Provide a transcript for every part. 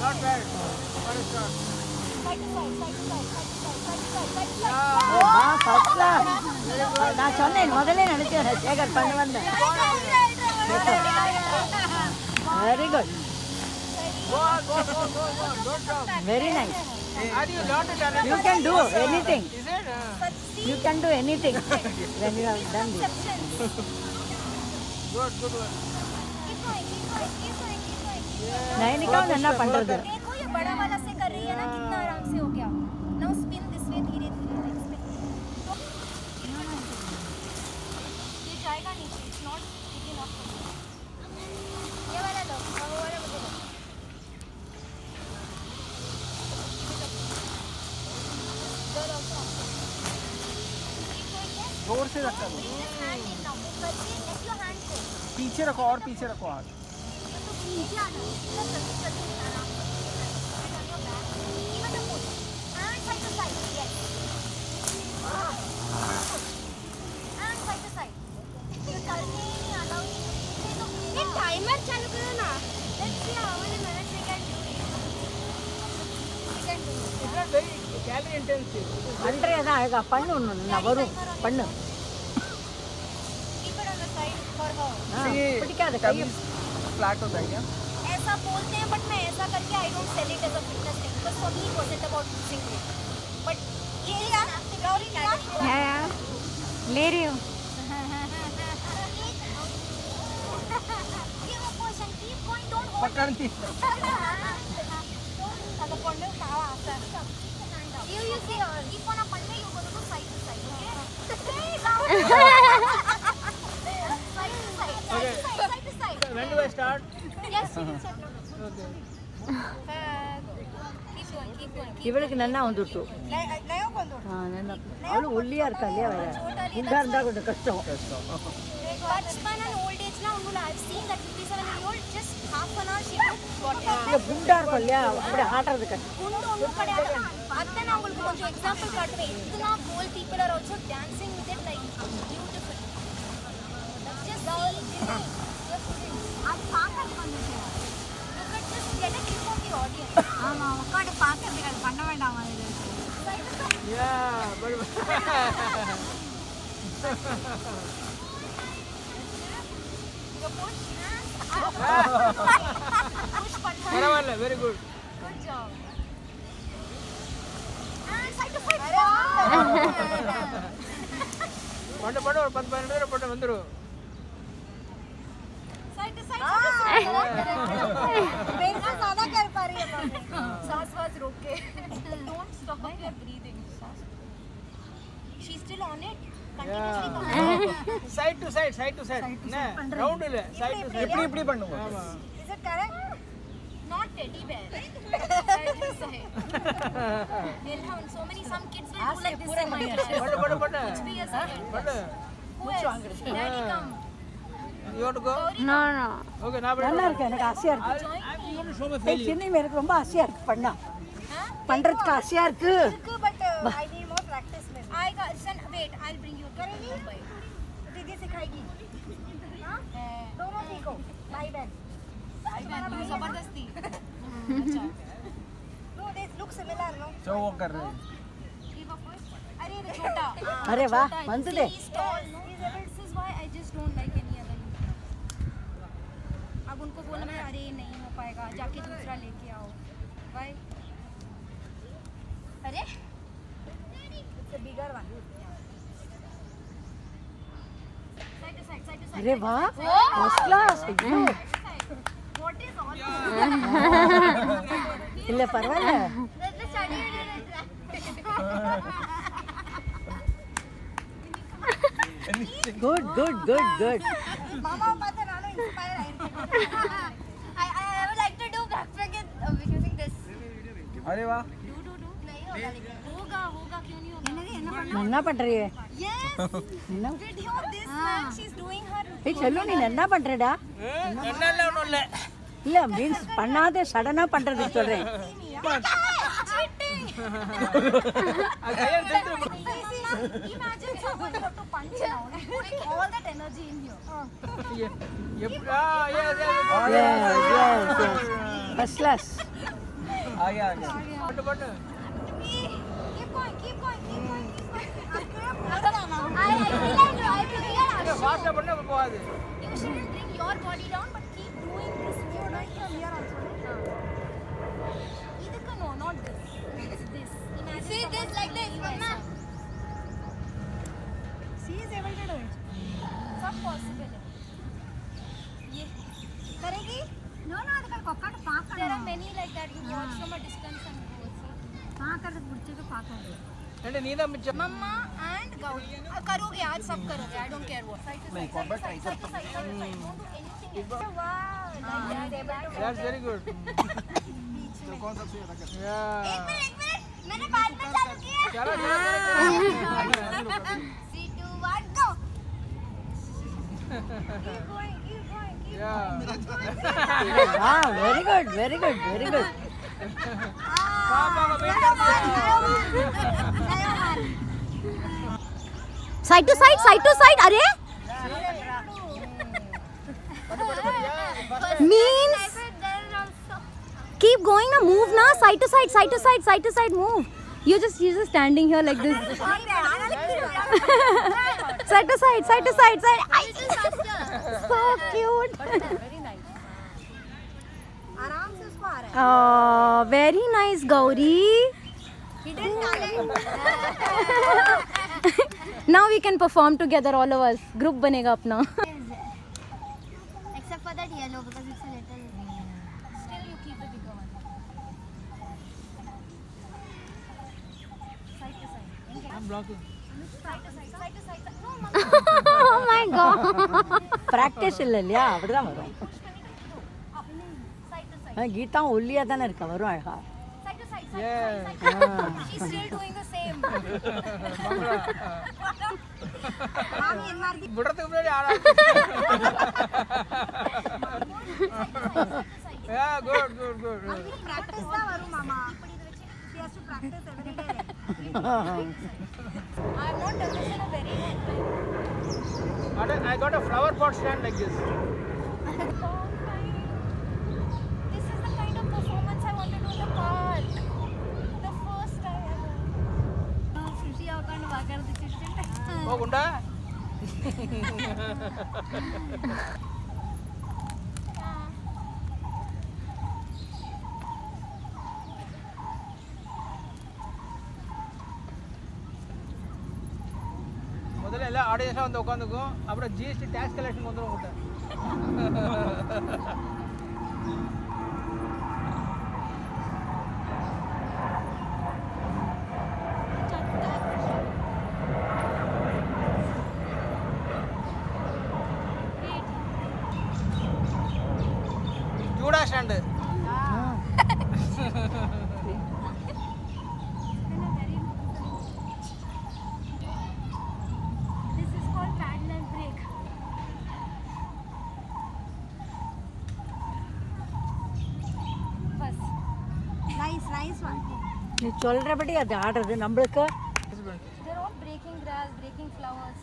Not bad. நான் சொன்னேன் முதல்ல நினைச்சேன் சேகர் பண்ண வந்தேன். Very good, very nice. You can do anything. You can do anything when you have done this. Good one. Nainika नन्ना पண்றது. देखो ये बड़ा वाला से कर रही है ना, कितना आराम से हो गया. Now spin this way, धीरे धीरे spin. ये जाएगा नीचे. It's not easy enough. ये वाला लो, वो वाला मुझे दो. जोर से धक्का दो. पीछे रखो और पीछे रखो हाथ. नीचे आना. And side to side. Yes. And side to side. ये करने ही नहीं आता. ये टाइमर चालू करो ना. Let's see how many minutes we can do it. We can do it. It's not very calorie intensive. பண்றே தான் அழகா பண்ணு நான் வரும் பண்ணு. Keep it on the side for her. பிடிக்காத கை फ्लैट होता है क्या? ऐसा बोलते हैं, बट मैं ऐसा करके I don't sell it as a fitness thing, because for me it wasn't about losing weight. But ये यार गौरी यार ले रही हूँ. give a position, keep going, don't hold पकड़ती. ಅದು ಕೊಂಡು ಕಾವ ಆಸೆ. You see her. Keep on a pande, you go to side to side, okay? Side to side. Okay. Side to side. When do I start? Yes, you can start. Okay. Keep going, keep going. இவளுக்கு நன்னா வந்துட்டு. ನಯೋ ಬಂದು. ನನ್ನ ಅವಳು ಒಳ್ಳೆಯ இருக்கா இல்லையா வேற குண்டா இருந்தா கொஞ்சம் கஷ்டம். Bachpan and old age now, I've seen that 57-year-old just half an hour she got it. இல்ல குண்டா இருக்கும் இல்லையா அப்படி ஆடுறது கஷ்டம். குண்டு ஒன்றும் கிடையாது. அதுதான் நான் உங்களுக்கு கொஞ்சம் எக்ஸாம்பிள் காட்டுவேன். இத்தனா கோல் people are also dancing with it like beautiful. Just அது பார்க்கறது வந்துச்சு. Look at this, get a grip of the audience. ஆமா உட்கார்ந்து பார்க்கறதுக்கு அது பண்ண வேண்டாமா இது? Yeah, but push பண்ணா. பரவாயில்ல, very good. Good job. And side to side. பண்ணு பண்ணு ஒரு 10-12 தடவை போட்டு வந்துரும். Side to side. मेरे से ज्यादा कर पा रही है तुम. सांस वास रोक के. Don't stop your breathing. She's still on it. Continuously. Side to side, side to side. என்ன? ரவுண்ட் இல்ல, side to side. இப்படி இப்படி பண்ணுங்க. ஆமா. Is it correct? Not teddy bear. Side to side. They'll have so many, some kids will do like this in my class. பண்ணு பண்ணு பண்ணு. Which be a second. பண்ணு. Who else? Daddy come. You want to go? No no Okay, நான் நல்லா இருக்கு எனக்கு ஆசையா இருக்கு. I'm going to show my ஏய் failure. சின்ன எனக்கு ரொம்ப ஆசையா இருக்கு பண்ணா. Huh? பண்றதுக்கு ஆசையா இருக்கு. But I need more practice. I got son. Wait, I'll bring you. करेंगी? दीदी सिखाएगी. हाँ? दोनों सीखो. भाई बहन. जबरदस्ती. अच्छा. No, they look similar, no? So वो कर रहे हैं. अरे ये छोटा. अरे वाह வந்துதே. He's tall, no? This is why I just don't like any other. अब उनको बोलना है अरे नहीं हो पाएगा, जाके दूसरा लेके आओ. Why? अरे? It's a bigger one. Side to side, side to side. अरे वाह first class. What is all இல்ல பரவாயில்ல. the study? Good good good good. Mama, Papa, Nano inspire. I would like to do backpack using this. अरे वाह. नहीं होगा लेकिन. होगा क्यों नहीं होगा? என்ன பண்றீங்க? Yes. No. Did you this man? She's doing her. ஏய் செல்லு நீ என்ன பண்றடா? என்னல்ல ஒண்ணும் இல்ல. இல்ல மீன்ஸ் பண்ணாதே சடனா பண்றது சொல்றேன். Cheating. அது கையில எடுத்து Imagine someone got to punch now. Putting all that energy in here. எப்படா yes ஃபர்ஸ்ட் கிளாஸ். आ गया but Keep going, keep going, keep going, keep going. I feel like you have to realize. ஃபாஸ்டா பண்ணா போகாது. You shouldn't bring your body down, but keep doing this move right from here also. Idukku no, not this. It's this. Imagine see this like this, Mama. She is able to do it. It's not possible. Ye. Karegi? No, no, adukku kokkadu paakadu. There are many like that. You watch from a distance and go. Paakadu pudichadu paakadu. అంటే నీదా మిచ్చం मम्मा and Gauri करोगे आज सब करोगे I don't care what मैं combat try करता हूं don't do anything wow that's very good तो कौन सबसे ज्यादा करता है एक मिनट मैंने बाद में चालू किया चलो 3 2 1 गो keep going या वाह very good very good very good. पापा का वेट करते साइड टू साइड अरे means keep going na move na side to side move you're just standing here like this side to side so cute आराम से उसको आ रहा है very nice Gauri hidden talent now we can perform together all of us group बनेगा अपना except for that yellow because it's a little still you keep the bigger one side to side I'm blocking side to side no mama oh my god practice இல்லையா அப்படிதான் வரும். side to side Geetha ஒல்லியா தானே இருக்கா வரும் அழகா. side to side Yeah. she's still doing the same விடுறதுக்கு முன்னாடி ஆடா யா good practice da varum mama she has to practice every day I have not done this in a very long time I got a flower pot stand like this this is the kind of performance I want to do in the park the first time ever sushi avakanu vagaradu chistinte போகுண்டா முதல்ல எல்லாம் ஆடியன்ஸாக வந்து உட்காந்துக்கும் அப்புறம் GST tax collection வந்துடும் உங்கள்கிட்ட Judah stand this is called paddle and brake bus nice one நீ சொல்றபடி அது ஆடுறது நம்மளுக்கு they're all breaking grass breaking flowers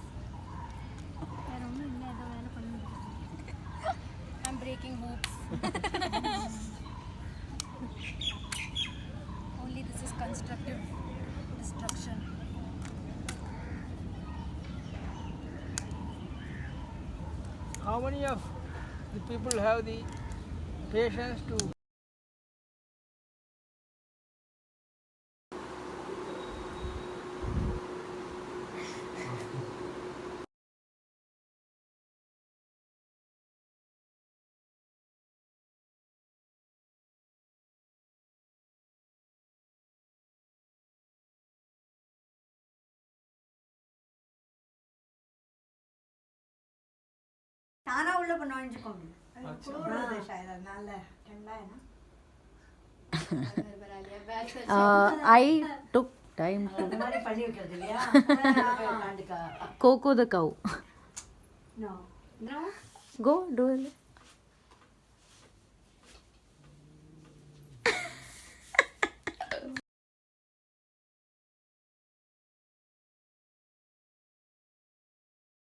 வேற ஒண்ணும் இல்ல ஏதோ வேலை பண்ணுங்க I'm breaking hoops only this is constructive destruction How many of the people have the patience to தானா உள்ள பண்ணுவாங்க அதனால I took time to மாதிரி பண்ணி வைக்கிறது இல்லையா Coco the cow. No. No? Go, do it.